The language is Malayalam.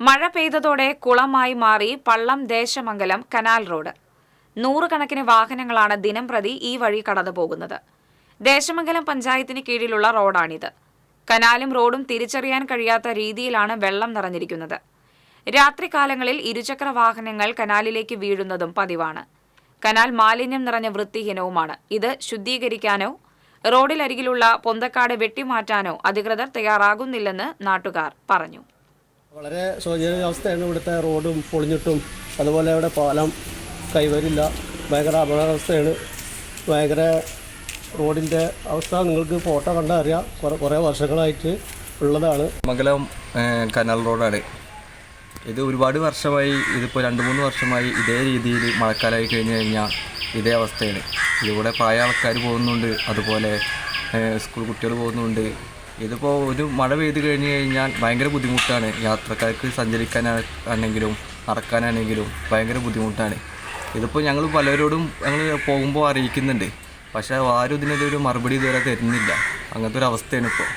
മഴ പെയ്തതോടെ കുളമായി മാറി പള്ളം ദേശമംഗലം കനാൽ റോഡ്. നൂറുകണക്കിന് വാഹനങ്ങളാണ് ദിനംപ്രതി ഈ വഴി കടന്നുപോകുന്നത്. ദേശമംഗലം പഞ്ചായത്തിന് കീഴിലുള്ള റോഡാണിത്. കനാലും റോഡും തിരിച്ചറിയാൻ കഴിയാത്ത രീതിയിലാണ് വെള്ളം നിറഞ്ഞിരിക്കുന്നത്. രാത്രികാലങ്ങളിൽ ഇരുചക്ര വാഹനങ്ങൾ കനാലിലേക്ക് വീഴുന്നതും പതിവാണ്. കനാൽ മാലിന്യം നിറഞ്ഞ വൃത്തിഹീനവുമാണ്. ഇത് ശുദ്ധീകരിക്കാനോ റോഡിലരികിലുള്ള പൊന്തക്കാട് വെട്ടിമാറ്റാനോ അധികൃതർ തയ്യാറാകുന്നില്ലെന്ന് നാട്ടുകാർ പറഞ്ഞു. വളരെ ശോചനീയാവസ്ഥയാണ്. ഇവിടുത്തെ റോഡും പൊളിഞ്ഞിട്ടും അതുപോലെ ഇവിടെ പാലം കൈവരില്ല. ഭയങ്കര അപകടാവസ്ഥയാണ്. ഭയങ്കര റോഡിൻ്റെ അവസ്ഥ നിങ്ങൾക്ക് ഫോട്ടോ കണ്ടാൽ അറിയാം. കുറേ വർഷങ്ങളായിട്ട് ഉള്ളതാണ്. മംഗലം കനാൽ റോഡാണ് ഇത്. ഒരുപാട് വർഷമായി, ഇതിപ്പോൾ 2-3 വർഷമായി ഇതേ രീതിയിൽ മഴക്കാലമായി കഴിഞ്ഞ് കഴിഞ്ഞാൽ ഇതേ അവസ്ഥയാണ്. ഇതിലൂടെ പ്രായ ആൾക്കാർ പോകുന്നുണ്ട്, അതുപോലെ സ്കൂൾ കുട്ടികൾ പോകുന്നുണ്ട്. ഇതിപ്പോൾ ഒരു മഴ പെയ്ത് കഴിഞ്ഞ് കഴിഞ്ഞാൽ ഭയങ്കര ബുദ്ധിമുട്ടാണ്. യാത്രക്കാർക്ക് സഞ്ചരിക്കാനാണെങ്കിലും നടക്കാനാണെങ്കിലും ഭയങ്കര ബുദ്ധിമുട്ടാണ്. ഇതിപ്പോൾ ഞങ്ങൾ പലരോടും പോകുമ്പോൾ അറിയിക്കുന്നുണ്ട്, പക്ഷേ ആരും ഇതിനൊരു മറുപടി ഇതുവരെ തരുന്നില്ല. അങ്ങനത്തെ ഒരു അവസ്ഥയാണ് ഇപ്പോൾ.